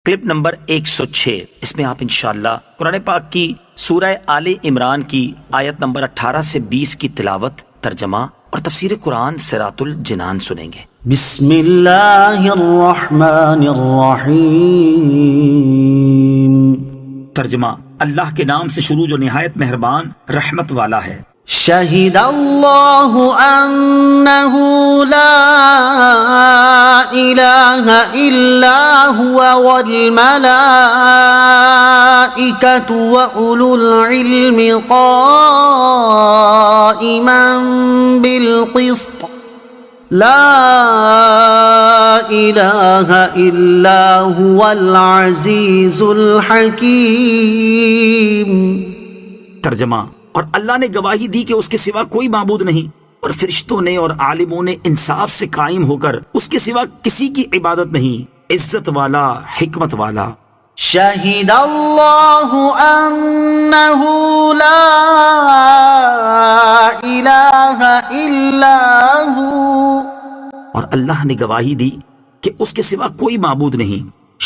Clip number 106، اس میں آپ انشاءاللہ قرآن پاک کی سورہ آل عمران کی آیت نمبر 18 سے 20 کی تلاوت، ترجمہ اور تفسیر قرآن صراط الجنان سنیں گے۔ بسم اللہ الرحمن الرحیم۔ ترجمہ، اللہ کے نام سے شروع جو نہایت مہربان رحمت والا ہے۔ شہد اللہ انہ لا الہ الا هو والملائکۃ واولو العلم قائما بالقسط لا الہ الا هو العزیز الحکیم۔ ترجمہ، اور اللہ نے گواہی دی کہ اس کے سوا کوئی معبود نہیں، اور فرشتوں نے اور عالموں نے انصاف سے قائم ہو کر اس کے سوا کسی کی عبادت نہیں، عزت والا، حکمت والا۔ شہد اللہ انہ لا الہ الا ہو، اور اللہ نے گواہی دی کہ اس کے سوا کوئی معبود نہیں۔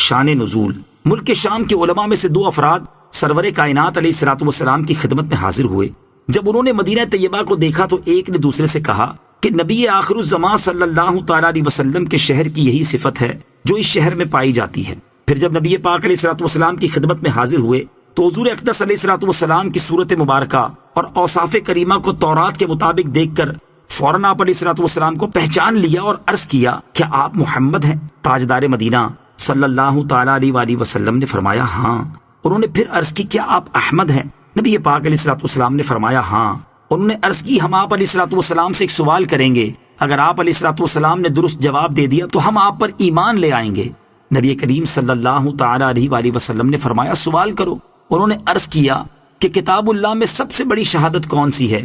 شان نزول، ملک شام کے علماء میں سے دو افراد سرور کائنات علیہ الصلوۃ والسلام کی خدمت میں حاضر ہوئے۔ جب انہوں نے مدینہ طیبہ کو دیکھا تو ایک نے دوسرے سے کہا کہ نبی آخر الزمان صلی اللہ تعالیٰ علیہ وسلم کے شہر کی یہی صفت ہے جو اس شہر میں پائی جاتی ہے۔ پھر جب نبی پاک علیہ الصلوۃ والسلام کی خدمت میں حاضر ہوئے تو حضور اقدس علیہ الصلوۃ والسلام کی صورت مبارکہ اور اوصاف کریمہ کو تورات کے مطابق دیکھ کر فوراً آپ علیہ الصلوۃ والسلام کو پہچان لیا اور عرض کیا، کیا آپ محمد ہیں، تاجدار مدینہ صلی اللہ تعالیٰ علیہ وآلہ وسلم نے فرمایا ہاں۔ انہوں نے پھر عرض کی، کیا آپ احمد ہیں؟ نبی پاک علیہ الصلوۃ والسلام نے فرمایا ہاں۔ انہوں نے عرض کی، ہم آپ علیہ الصلوۃ والسلام سے ایک سوال کریں گے، اگر آپ علیہ الصلوۃ والسلام نے درست جواب دے دیا تو ہم آپ پر ایمان لے آئیں گے۔ نبی کریم صلی اللہ تعالیٰ علیہ وآلہ وسلم نے فرمایا سوال کرو۔ انہوں نے عرض کیا کہ کتاب اللہ میں سب سے بڑی شہادت کون سی ہے؟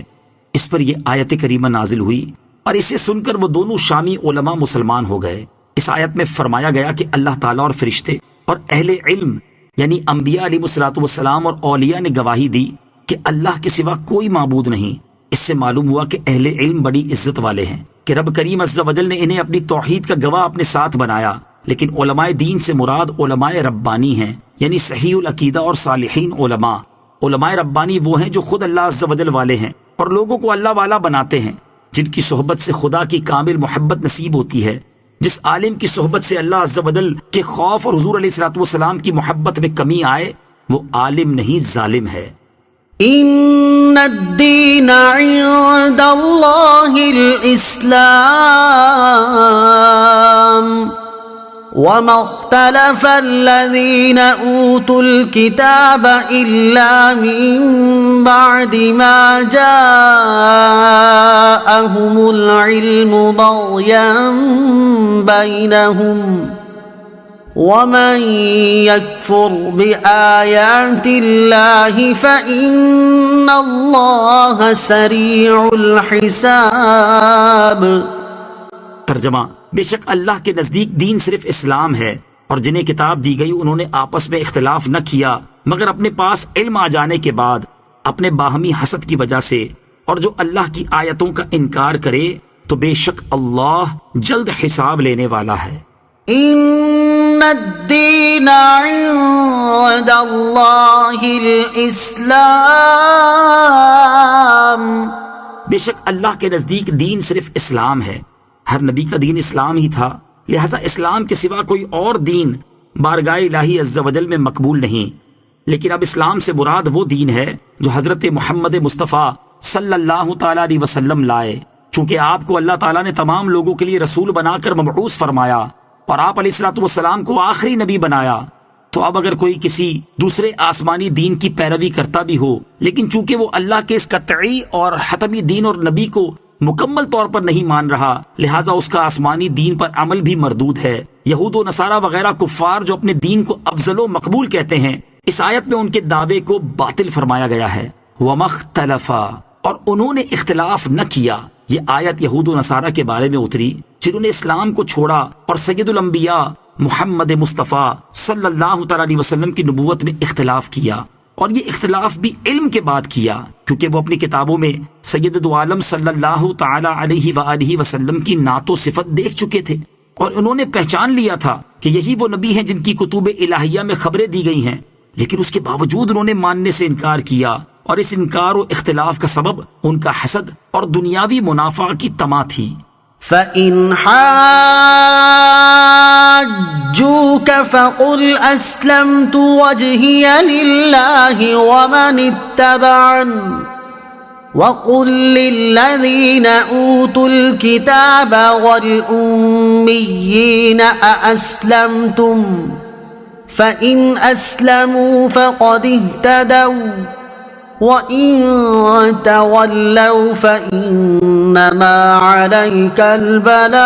اس پر یہ آیت کریمہ نازل ہوئی اور اسے سن کر وہ دونوں شامی علماء مسلمان ہو گئے۔ اس آیت میں فرمایا گیا کہ اللہ تعالیٰ اور فرشتے اور اہل علم یعنی انبیاء علیہ الصلوۃ والسلام اور اولیاء نے گواہی دی کہ اللہ کے سوا کوئی معبود نہیں۔ اس سے معلوم ہوا کہ اہل علم بڑی عزت والے ہیں کہ رب کریم عز و جل نے انہیں اپنی توحید کا گواہ اپنے ساتھ بنایا۔ لیکن علماء دین سے مراد علماء ربانی ہیں، یعنی صحیح العقیدہ اور صالحین علماء۔ علماء ربانی وہ ہیں جو خود اللہ عز و جل والے ہیں اور لوگوں کو اللہ والا بناتے ہیں، جن کی صحبت سے خدا کی کامل محبت نصیب ہوتی ہے۔ جس عالم کی صحبت سے اللہ عز و جل کے خوف اور حضور علیہ الصلوۃ والسلام کی محبت میں کمی آئے وہ عالم نہیں ظالم ہے۔ ان الدین عند اللہ الاسلام وما اختلف الذين اوتوا الكتاب الا من بعد ما جاءهم العلم بغيا بينهم ومن يكفر بآيات الله فإن الله سريع الحساب۔ ترجمہ، بے شک اللہ کے نزدیک دین صرف اسلام ہے، اور جنہیں کتاب دی گئی انہوں نے آپس میں اختلاف نہ کیا مگر اپنے پاس علم آ جانے کے بعد اپنے باہمی حسد کی وجہ سے، اور جو اللہ کی آیتوں کا انکار کرے تو بے شک اللہ جلد حساب لینے والا ہے۔ ان الدین عند اللہ الاسلام، بے شک اللہ کے نزدیک دین صرف اسلام ہے۔ ہر نبی کا دین اسلام ہی تھا، لہذا اسلام کے سوا کوئی اور دین بارگاہ الہی عز و جل میں مقبول نہیں۔ لیکن اب اسلام سے مراد وہ دین ہے جو حضرت محمد مصطفیٰ صلی اللہ تعالیٰ علیہ وسلم لائے۔ چونکہ آپ کو اللہ تعالیٰ نے تمام لوگوں کے لیے رسول بنا کر مبعوث فرمایا اور آپ علیہ الصلوۃ والسلام کو آخری نبی بنایا، تو اب اگر کوئی کسی دوسرے آسمانی دین کی پیروی کرتا بھی ہو لیکن چونکہ وہ اللہ کے اس قطعی اور حتمی دین اور نبی کو مکمل طور پر نہیں مان رہا، لہٰذا اس کا آسمانی دین پر عمل بھی مردود ہے۔ یہود و نصارہ وغیرہ کفار جو اپنے دین کو افضل و مقبول کہتے ہیں، اس آیت میں ان کے دعوے کو باطل فرمایا گیا ہے۔ وَمَا اخْتَلَفَا، اور انہوں نے اختلاف نہ کیا۔ یہ آیت یہود و نصارہ کے بارے میں اتری جنہوں نے اسلام کو چھوڑا اور سید الانبیاء محمد مصطفیٰ صلی اللہ تعالیٰ علیہ وسلم کی نبوت میں اختلاف کیا، اور یہ اختلاف بھی علم کے بعد کیا، کیونکہ وہ اپنی کتابوں میں سید دو عالم صلی اللہ تعالیٰ علیہ وآلہ وسلم کی نعت و صفت دیکھ چکے تھے اور انہوں نے پہچان لیا تھا کہ یہی وہ نبی ہیں جن کی کتب الہیہ میں خبریں دی گئی ہیں، لیکن اس کے باوجود انہوں نے ماننے سے انکار کیا، اور اس انکار و اختلاف کا سبب ان کا حسد اور دنیاوی منافع کی طمع تھی۔ فَإِنْ حَاجُّوكَ فَقُلْ أَسْلَمْتُ وَجْهِيَ لِلَّهِ وَمَنِ اتَّبَعَنِ وَقُلْ لِلَّذِينَ أُوتُوا الْكِتَابَ وَالْأُمِّيِّينَ أَأَسْلَمْتُمْ فَإِنْ أَسْلَمُوا فَقَدِ اهْتَدَوْا وَإِن تَوَلَّوْا فَإِنَّمَا عَلَيْكَ الْبَلَاغُ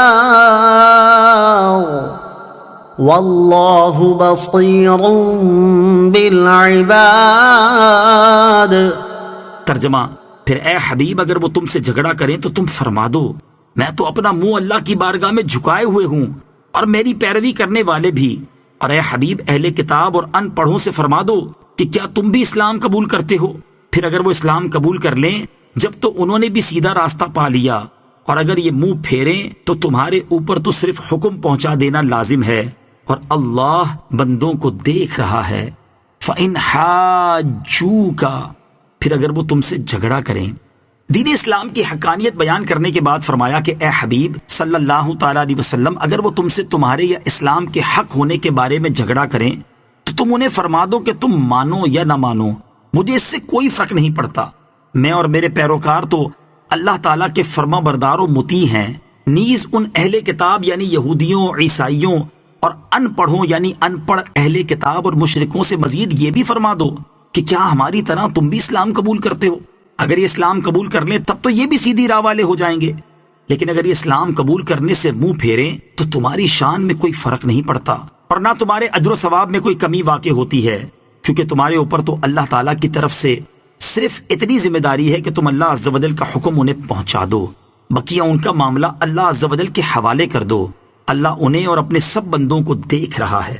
وَاللَّهُ بَصِيرٌ بِالْعِبَادِ۔ ترجمہ: پھر اے حبیب اگر وہ تم سے جھگڑا کریں تو تم فرما دو، میں تو اپنا منہ اللہ کی بارگاہ میں جھکائے ہوئے ہوں اور میری پیروی کرنے والے بھی۔ اور اے حبیب اہل کتاب اور ان پڑھوں سے فرما دو کہ کیا تم بھی اسلام قبول کرتے ہو؟ پھر اگر وہ اسلام قبول کر لیں جب تو انہوں نے بھی سیدھا راستہ پا لیا، اور اگر یہ منہ پھیریں تو تمہارے اوپر تو صرف حکم پہنچا دینا لازم ہے، اور اللہ بندوں کو دیکھ رہا ہے۔ فَإِنْ حَاجُّوكَ، پھر اگر وہ تم سے جھگڑا کریں۔ دین اسلام کی حقانیت بیان کرنے کے بعد فرمایا کہ اے حبیب صلی اللہ تعالیٰ علیہ وسلم اگر وہ تم سے تمہارے یا اسلام کے حق ہونے کے بارے میں جھگڑا کریں تو تم انہیں فرما دو کہ تم مانو یا نہ مانو، مجھے اس سے کوئی فرق نہیں پڑتا، میں اور میرے پیروکار تو اللہ تعالیٰ کے فرما بردار و مطیع ہیں۔ نیز ان اہل کتاب یعنی یہودیوں، عیسائیوں اور ان پڑھوں یعنی ان پڑھ اہل کتاب اور مشرکوں سے مزید یہ بھی فرما دو کہ کیا ہماری طرح تم بھی اسلام قبول کرتے ہو؟ اگر یہ اسلام قبول کر لیں تب تو یہ بھی سیدھی راہ والے ہو جائیں گے، لیکن اگر یہ اسلام قبول کرنے سے منہ پھیریں تو تمہاری شان میں کوئی فرق نہیں پڑتا، اور نہ تمہارے اجر و ثواب میں کوئی کمی واقع ہوتی ہے، کیونکہ تمہارے اوپر تو اللہ تعالیٰ کی طرف سے صرف اتنی ذمہ داری ہے کہ تم اللہ عز و جل کا حکم انہیں پہنچا دو، بقیہ ان کا معاملہ اللہ عز و جل کے حوالے کر دو، اللہ انہیں اور اپنے سب بندوں کو دیکھ رہا ہے۔